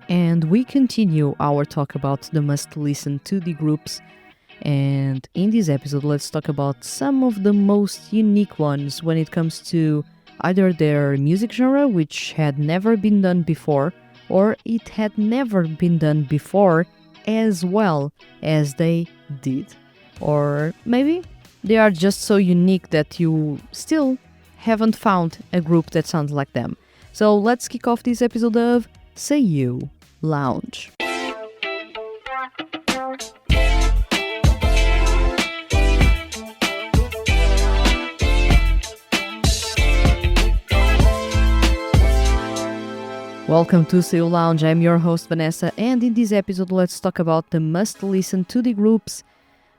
and we continue our talk about the must-listen to the groups. And in this episode, let's talk about some of the most unique ones when it comes to either their music genre, which had never been done before, or it had never been done before as well as they did. Or maybe they are just so unique that you still haven't found a group that sounds like them. So let's kick off this episode of SEIYUU Lounge. Welcome to SEIYUU Lounge, I'm your host Vanessa, and in this episode let's talk about the must-listen to the groups,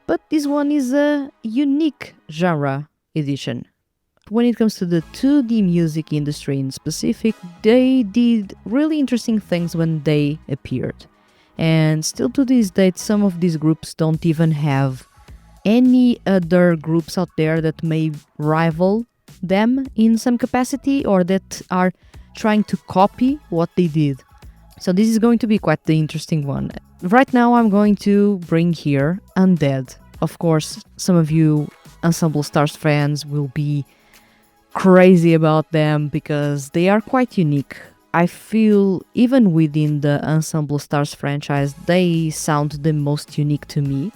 but this one is a unique genre edition. When it comes to the 2D music industry in specific, they did really interesting things when they appeared. And still to this date, some of these groups don't even have any other groups out there that may rival them in some capacity or that are trying to copy what they did. So this is going to be quite the interesting one. Right now I'm going to bring here Undead. Of course, some of you Ensemble Stars fans will be crazy about them because they are quite unique. I feel even within the Ensemble Stars franchise, they sound the most unique to me.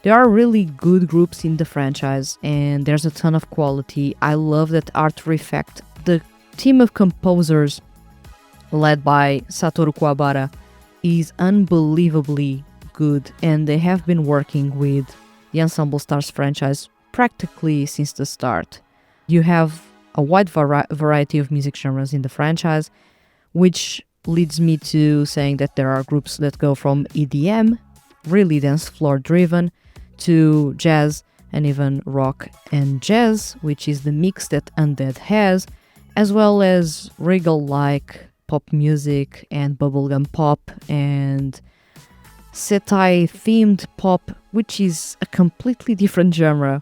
There are really good groups in the franchise and there's a ton of quality. I love that Artifact, the team of composers led by Satoru Kuwabara, is unbelievably good, and they have been working with the Ensemble Stars franchise practically since the start. You have a wide variety of music genres in the franchise, which leads me to saying that there are groups that go from EDM, really dance floor driven, to jazz and even rock and jazz, which is the mix that Undead has, as well as regal-like pop music and bubblegum pop and setai-themed pop, which is a completely different genre.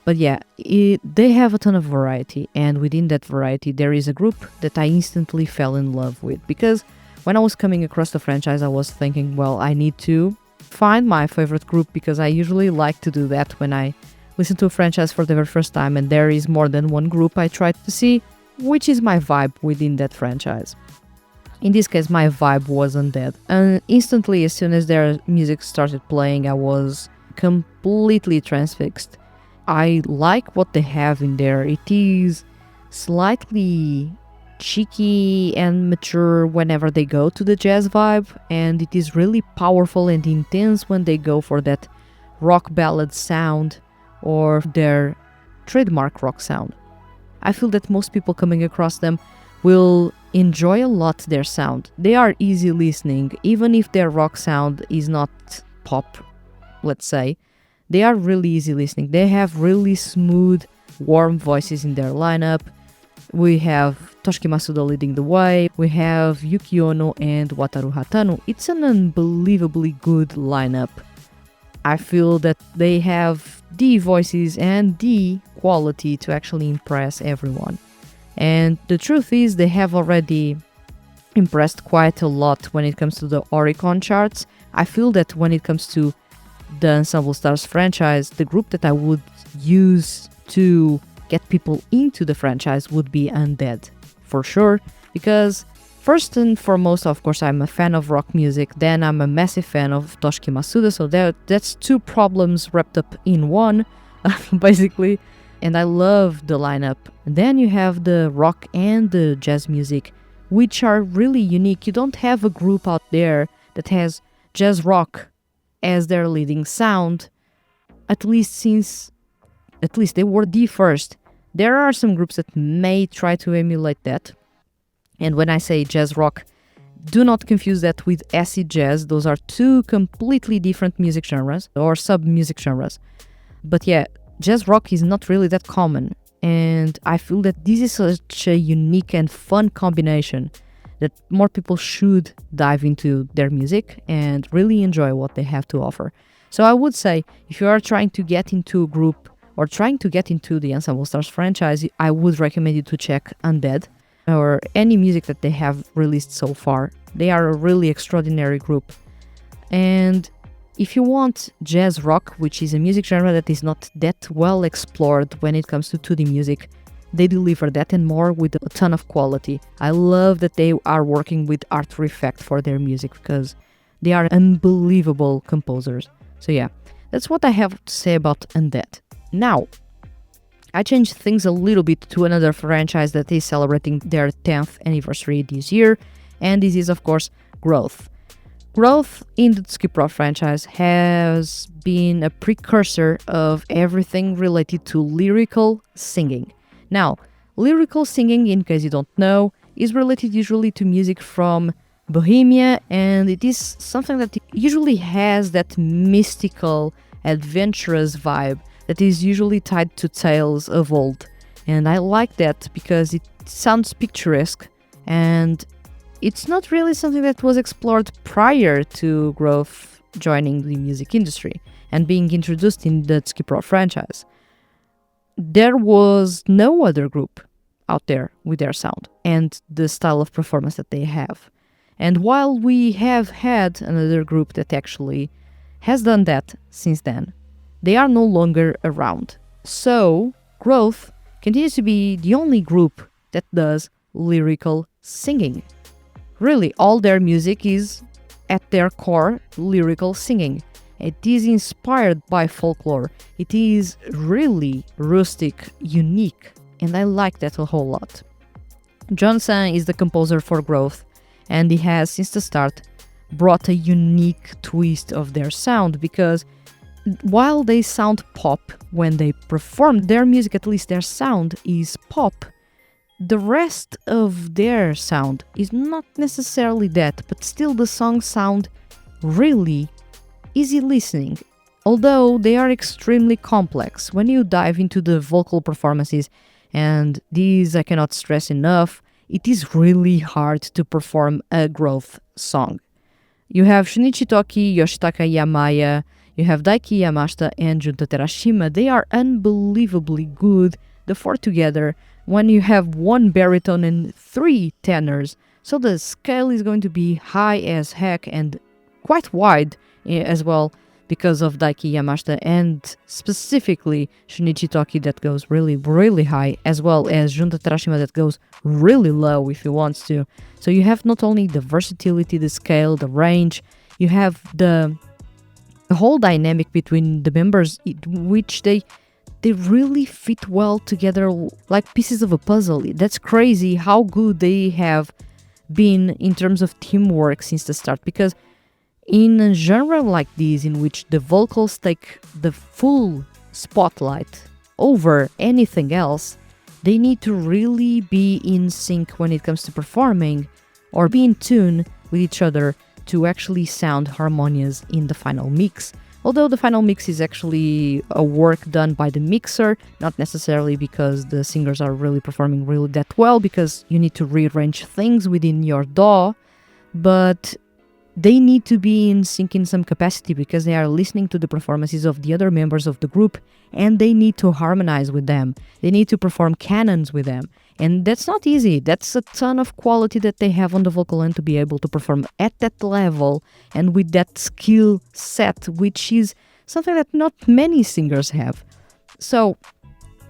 But yeah, they have a ton of variety, and within that variety there is a group that I instantly fell in love with, because when I was coming across the franchise I was thinking, well, I need to find my favorite group, because I usually like to do that when I listen to a franchise for the very first time and there is more than one group. I try to see which is my vibe within that franchise. In this case, my vibe was Undead, and instantly as soon as their music started playing, I was completely transfixed. I like what they have in there. It is slightly cheeky and mature whenever they go to the jazz vibe, and it is really powerful and intense when they go for that rock ballad sound or their trademark rock sound. I feel that most people coming across them will enjoy a lot their sound. They are easy listening, even if their rock sound is not pop, let's say. They are really easy listening. They have really smooth, warm voices in their lineup. We have Toshiki Masuda leading the way. We have Yuki Ono and Wataru Hatano. It's an unbelievably good lineup. I feel that they have the voices and the quality to actually impress everyone. And the truth is, they have already impressed quite a lot when it comes to the Oricon charts. I feel that when it comes to the Ensemble Stars franchise, the group that I would use to get people into the franchise would be Undead, for sure, because first and foremost, of course, I'm a fan of rock music, then I'm a massive fan of Toshiki Masuda, so that's two problems wrapped up in one, basically, and I love the lineup. And then you have the rock and the jazz music, which are really unique. You don't have a group out there that has jazz rock as their leading sound, at least they were the first. There are some groups that may try to emulate that. And when I say jazz rock, do not confuse that with acid jazz. Those are two completely different music genres or sub-music genres. But yeah, jazz rock is not really that common. And I feel that this is such a unique and fun combination that more people should dive into their music and really enjoy what they have to offer. So I would say, if you are trying to get into a group or trying to get into the Ensemble Stars franchise, I would recommend you to check Undead or any music that they have released so far. They are a really extraordinary group. And if you want jazz rock, which is a music genre that is not that well explored when it comes to 2D music, they deliver that and more with a ton of quality. I love that they are working with After Effects for their music because they are unbelievable composers. So yeah, that's what I have to say about Undead. Now, I changed things a little bit to another franchise that is celebrating their 10th anniversary this year, and this is of course Growth. Growth in the Skip Row franchise has been a precursor of everything related to lyrical singing. Now, lyrical singing, in case you don't know, is related usually to music from Bohemia, and it is something that usually has that mystical, adventurous vibe that is usually tied to tales of old. And I like that because it sounds picturesque, and it's not really something that was explored prior to Growth joining the music industry and being introduced in the Skip Row franchise. There was no other group out there with their sound and the style of performance that they have. And while we have had another group that actually has done that since then, they are no longer around. So, Growth continues to be the only group that does lyrical singing. Really, all their music is, at their core, lyrical singing. It is inspired by folklore. It is really rustic, unique, and I like that a whole lot. Johnson is the composer for Growth, and he has, since the start, brought a unique twist of their sound because while they sound pop when they perform their music, at least their sound is pop, the rest of their sound is not necessarily that, but still the songs sound really easy listening. Although they are extremely complex when you dive into the vocal performances, and these I cannot stress enough, it is really hard to perform a Growth song. You have Shunichi Toki, Yoshitaka Yamaya, you have Daiki Yamashita and Junta Terashima. They are unbelievably good, the four together, when you have one baritone and three tenors. So the scale is going to be high as heck and quite wide as well because of Daiki Yamashita and specifically Shunichi Toki that goes really, really high, as well as Junta Terashima that goes really low if he wants to. So you have not only the versatility, the scale, the range, you have the whole dynamic between the members, which they really fit well together like pieces of a puzzle. That's crazy how good they have been in terms of teamwork since the start, because in a genre like this, in which the vocals take the full spotlight over anything else, they need to really be in sync when it comes to performing or be in tune with each other to actually sound harmonious in the final mix. Although the final mix is actually a work done by the mixer, not necessarily because the singers are really performing really that well, because you need to rearrange things within your DAW, but they need to be in sync in some capacity because they are listening to the performances of the other members of the group and they need to harmonize with them. They need to perform canons with them. And that's not easy. That's a ton of quality that they have on the vocal end to be able to perform at that level and with that skill set, which is something that not many singers have. So,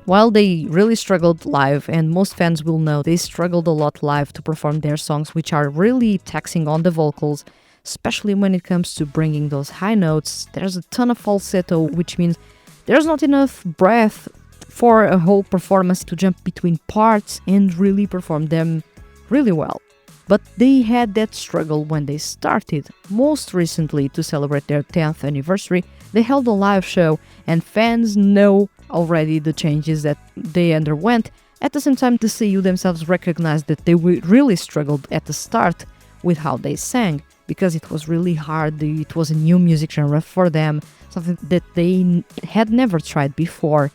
while they really struggled live, and most fans will know they struggled a lot live to perform their songs, which are really taxing on the vocals, especially when it comes to bringing those high notes, there's a ton of falsetto, which means there's not enough breath for a whole performance to jump between parts and really perform them really well. But they had that struggle when they started. Most recently, to celebrate their 10th anniversary, they held a live show, and fans know already the changes that they underwent. At the same time, the SEIYUU themselves recognized that they really struggled at the start with how they sang, because it was really hard. It was a new music genre for them, something that they had never tried before.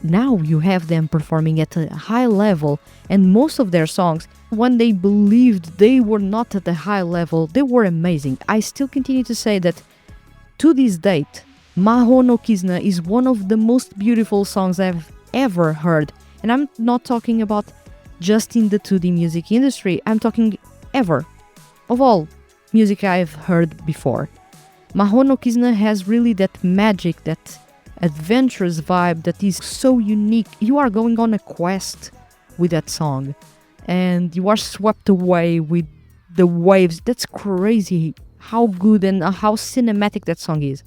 Now you have them performing at a high level, and most of their songs, when they believed they were not at a high level, they were amazing. I still continue to say that to this date, Maho no Kizuna is one of the most beautiful songs I've ever heard. And I'm not talking about just in the 2D music industry, I'm talking ever. of all music I've heard before. Mahou no Kizuna has really that magic, that adventurous vibe that is so unique. You are going on a quest with that song and you are swept away with the waves. That's crazy how good and how cinematic that song is.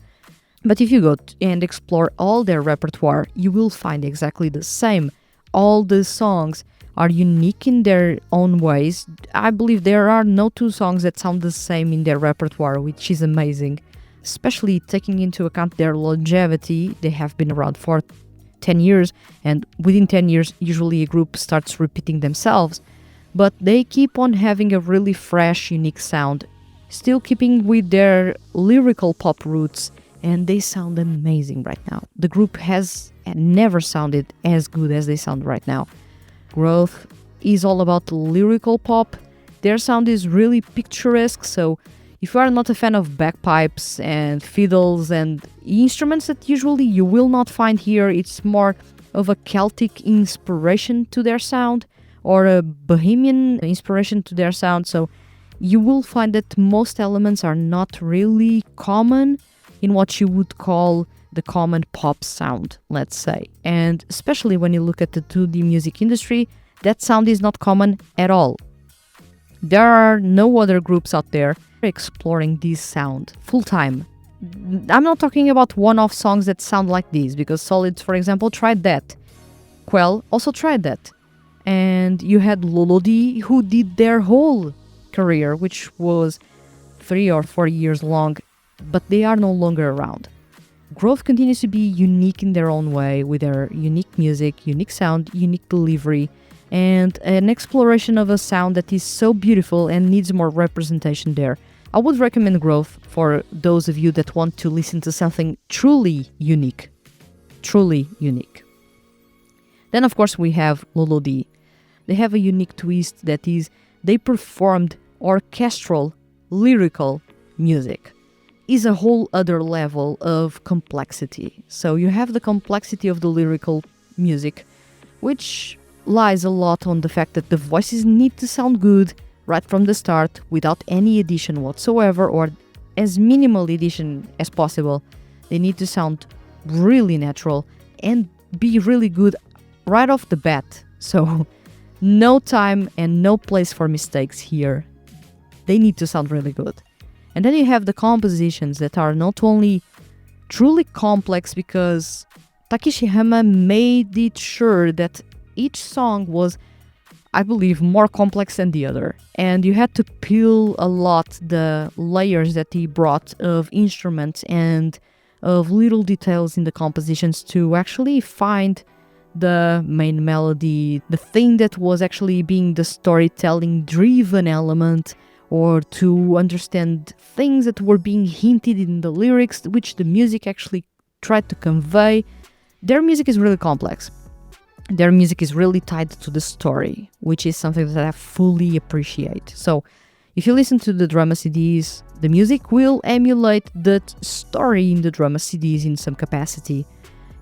But if you go and explore all their repertoire, you will find exactly the same. All the songs are unique in their own ways. I believe there are no two songs that sound the same in their repertoire, which is amazing. Especially taking into account their longevity. They have been around for 10 years, and within 10 years, usually a group starts repeating themselves. But they keep on having a really fresh, unique sound, still keeping with their lyrical pop roots, and they sound amazing right now. The group has never sounded as good as they sound right now. Growth is all about lyrical pop. Their sound is really picturesque, so if you are not a fan of bagpipes and fiddles and instruments that usually you will not find here, it's more of a Celtic inspiration to their sound or a Bohemian inspiration to their sound, so you will find that most elements are not really common in what you would call the common pop sound, let's say. And especially when you look at the 2D music industry, that sound is not common at all. There are no other groups out there exploring this sound full-time. I'm not talking about one-off songs that sound like this, because Solids, for example, tried that. Quell also tried that. And you had Loulou, who did their whole career, which was 3 or 4 years long, but they are no longer around. Growth continues to be unique in their own way, with their unique music, unique sound, unique delivery, and an exploration of a sound that is so beautiful and needs more representation there. I would recommend Growth for those of you that want to listen to something truly unique. Truly unique. Then, of course, we have Loulou. They have a unique twist that is they performed orchestral, lyrical music. Is a whole other level of complexity. So you have the complexity of the lyrical music, which lies a lot on the fact that the voices need to sound good right from the start without any addition whatsoever, or as minimal addition as possible. They need to sound really natural and be really good right off the bat. So no time and no place for mistakes here. They need to sound really good. And then you have the compositions that are not only truly complex, because Takeshi Hama made it sure that each song was, I believe, more complex than the other. And you had to peel a lot the layers that he brought of instruments and of little details in the compositions to actually find the main melody, the thing that was actually being the storytelling driven element, or to understand things that were being hinted in the lyrics, which the music actually tried to convey. Their music is really complex. Their music is really tied to the story, which is something that I fully appreciate. So, if you listen to the drama CDs, the music will emulate the story in the drama CDs in some capacity.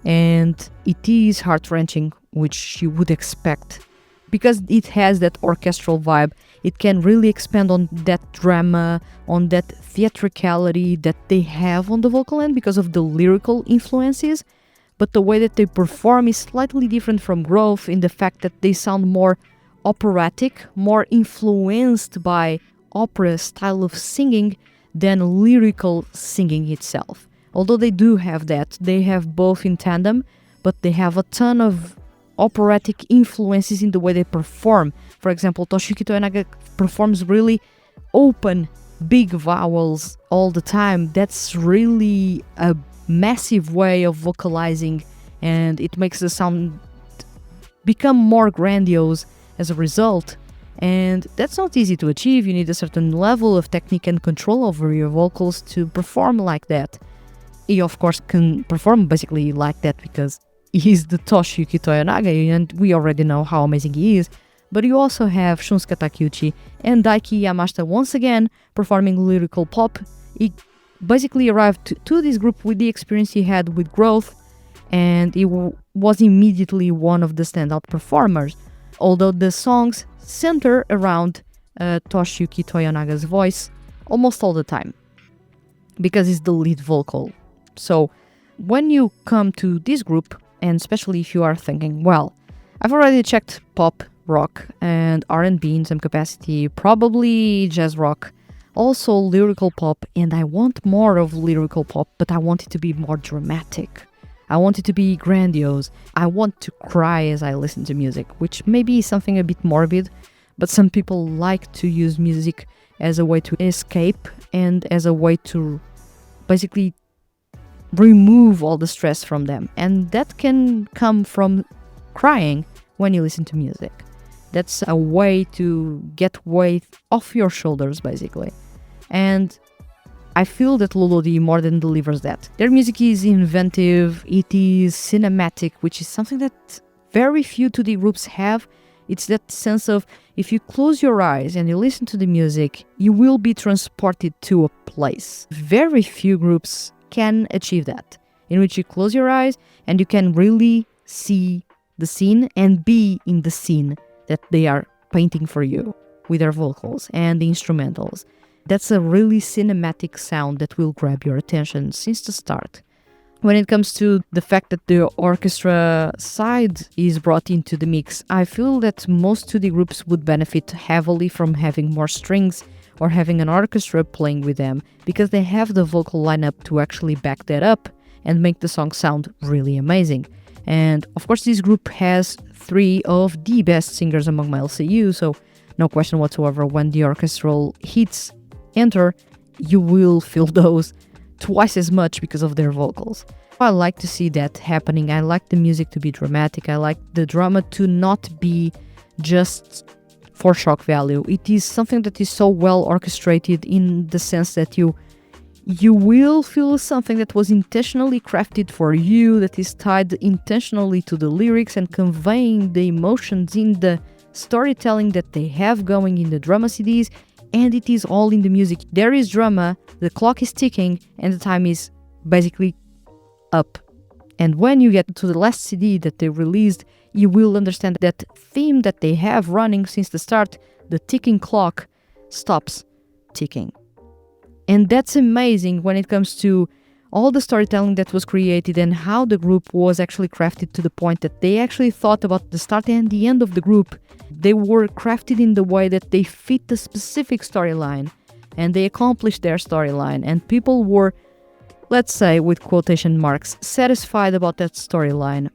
And it is heart-wrenching, which you would expect. Because it has that orchestral vibe, it can really expand on that drama, on that theatricality that they have on the vocal end because of the lyrical influences. But the way that they perform is slightly different from Growth in the fact that they sound more operatic, more influenced by opera style of singing than lyrical singing itself. Although they do have that, they have both in tandem, but they have a ton of operatic influences in the way they perform. For example, Toshiyuki Toyonaga performs really open, big vowels all the time. That's really a massive way of vocalizing, and it makes the sound become more grandiose as a result. And that's not easy to achieve. You need a certain level of technique and control over your vocals to perform like that. He, of course, can perform basically like that because he's the Toshiyuki Toyonaga, and we already know how amazing he is. But you also have Shunsuke Takeuchi and Daiki Yamashita once again performing lyrical pop. He basically arrived to this group with the experience he had with Growth, and he was immediately one of the standout performers. Although the songs center around Toshiyuki Toyonaga's voice almost all the time, because it's the lead vocal. So when you come to this group, and especially if you are thinking, well, I've already checked pop, rock, and R&B in some capacity, probably jazz rock, also lyrical pop, and I want more of lyrical pop, but I want it to be more dramatic. I want it to be grandiose. I want to cry as I listen to music, which maybe is something a bit morbid, but some people like to use music as a way to escape and as a way to basically remove all the stress from them. And that can come from crying when you listen to music. That's a way to get weight off your shoulders, basically. And I feel that Loulou more than delivers that. Their music is inventive, it is cinematic, which is something that very few 2D groups have. It's that sense of, if you close your eyes and you listen to the music, you will be transported to a place. Very few groups can achieve that, in which you close your eyes and you can really see the scene and be in the scene that they are painting for you with their vocals and the instrumentals. That's a really cinematic sound that will grab your attention since the start. When it comes to the fact that the orchestra side is brought into the mix, I feel that most 2D groups would benefit heavily from having more strings or having an orchestra playing with them, because they have the vocal lineup to actually back that up and make the song sound really amazing. And of course this group has 3 of the best singers among male SEIYUU, so no question whatsoever, when the orchestral hits enter, you will feel those twice as much because of their vocals. I like to see that happening. I like the music to be dramatic. I like the drama to not be just for shock value. It is something that is so well orchestrated in the sense that you will feel something that was intentionally crafted for you, that is tied intentionally to the lyrics and conveying the emotions in the storytelling that they have going in the drama CDs, and it is all in the music. There is drama, the clock is ticking, and the time is basically up. And when you get to the last CD that they released, you will understand that theme that they have running since the start, the ticking clock, stops ticking. And that's amazing when it comes to all the storytelling that was created and how the group was actually crafted to the point that they actually thought about the start and the end of the group. They were crafted in the way that they fit the specific storyline and they accomplished their storyline, and people were, let's say with quotation marks, satisfied about that storyline.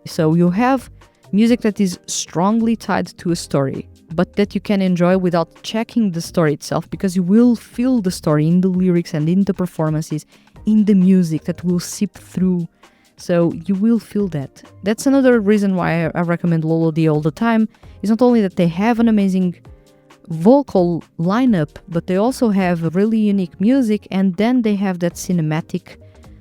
So you have music that is strongly tied to a story, but that you can enjoy without checking the story itself, because you will feel the story in the lyrics and in the performances, in the music that will seep through. So you will feel that. That's another reason why I recommend Loulou all the time. It's not only that they have an amazing vocal lineup, but they also have really unique music, and then they have that cinematic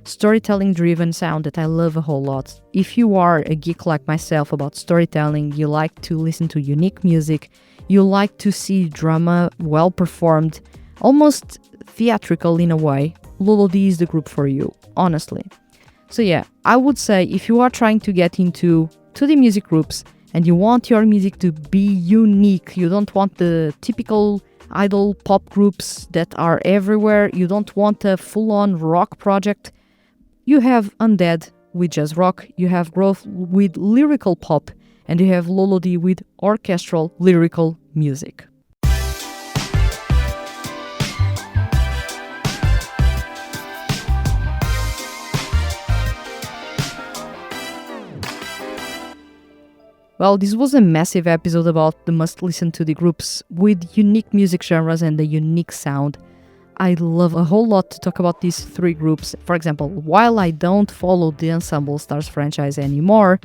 storytelling driven sound that I love a whole lot. If you are a geek like myself about storytelling, you like to listen to unique music, you like to see drama well performed, almost theatrical in a way, Loulou is the group for you, honestly. So yeah, I would say if you are trying to get into 2D music groups and you want your music to be unique, you don't want the typical idol pop groups that are everywhere, you don't want a full-on rock project, you have Undead with jazz rock, you have Growth with lyrical pop, and you have Loulou with orchestral lyrical music. Well, this was a massive episode about the must-listen to the groups with unique music genres and a unique sound. I love a whole lot to talk about these 3 groups. For example, while I don't follow the Ensemble Stars franchise anymore,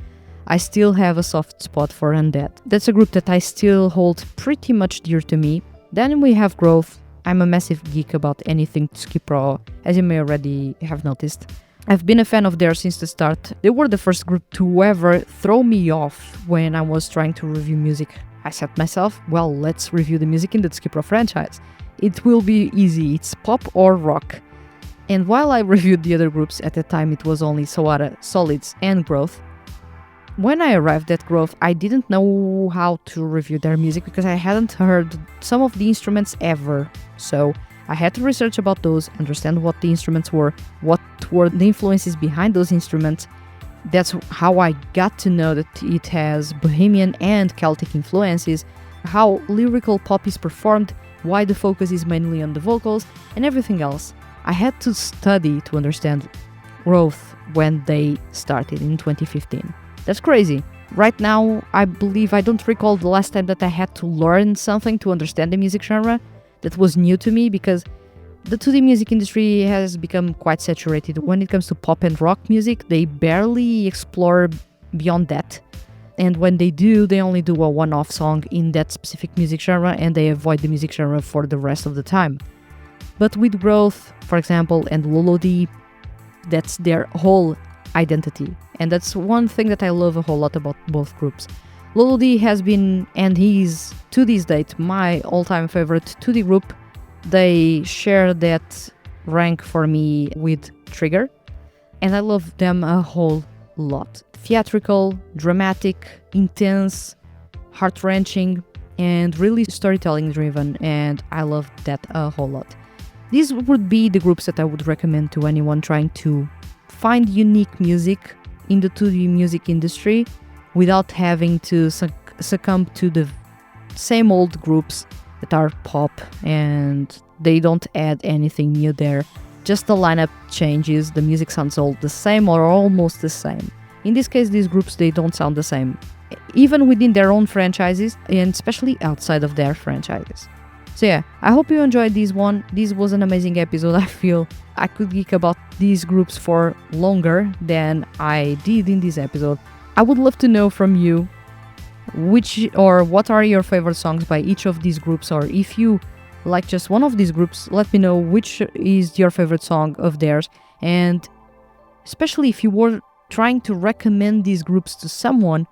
I still have a soft spot for Undead. That's a group that I still hold pretty much dear to me. Then we have Growth. I'm a massive geek about anything Skip Row, as you may already have noticed. I've been a fan of theirs since the start. They were the first group to ever throw me off when I was trying to review music. I said to myself, well, let's review the music in the Skip Row franchise. It will be easy, it's pop or rock. And while I reviewed the other groups, at the time it was only Soara, Solids and Growth, when I arrived at Growth, I didn't know how to review their music because I hadn't heard some of the instruments ever. So I had to research about those, understand what the instruments were, what were the influences behind those instruments. That's how I got to know that it has Bohemian and Celtic influences, how lyrical pop is performed, why the focus is mainly on the vocals, and everything else. I had to study to understand Growth when they started in 2015. That's crazy. Right now, I believe I don't recall the last time that I had to learn something to understand the music genre. That was new to me because the 2D music industry has become quite saturated. When it comes to pop and rock music, they barely explore beyond that. And when they do, they only do a one-off song in that specific music genre and they avoid the music genre for the rest of the time. But with Growth, for example, and Loulou, that's their whole identity. And that's one thing that I love a whole lot about both groups. Loulou has been, and he's to this date, my all-time favorite 2D group. They share that rank for me with Trigger, and I love them a whole lot. Theatrical, dramatic, intense, heart-wrenching, and really storytelling driven, and I love that a whole lot. These would be the groups that I would recommend to anyone trying to find unique music in the 2D music industry without having to succumb to the same old groups that are pop and they don't add anything new there. Just the lineup changes, the music sounds all the same or almost the same. In this case, these groups, they don't sound the same, even within their own franchises and especially outside of their franchises. So yeah, I hope you enjoyed this one. This was an amazing episode. I feel I could geek about these groups for longer than I did in this episode. I would love to know from you which or what are your favorite songs by each of these groups, or if you like just one of these groups, let me know which is your favorite song of theirs, and especially if you were trying to recommend these groups to someone,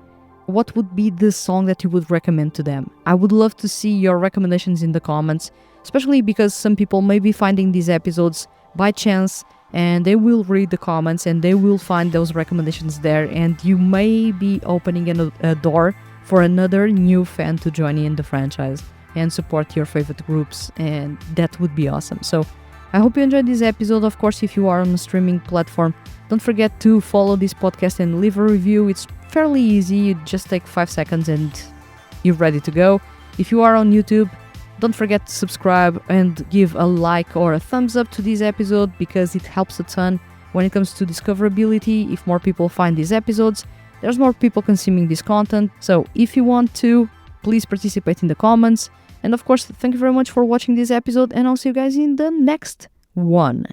what would be the song that you would recommend to them? I would love to see your recommendations in the comments, especially because some people may be finding these episodes by chance and they will read the comments and they will find those recommendations there, and you may be opening a door for another new fan to join in the franchise and support your favorite groups, and that would be awesome. So I hope you enjoyed this episode. Of course, if you are on a streaming platform, don't forget to follow this podcast and leave a review. It's fairly easy. You just take 5 seconds and you're ready to go. If you are on YouTube, don't forget to subscribe and give a like or a thumbs up to this episode because it helps a ton when it comes to discoverability. If more people find these episodes, there's more people consuming this content. So if you want to, please participate in the comments. And of course, thank you very much for watching this episode, and I'll see you guys in the next one.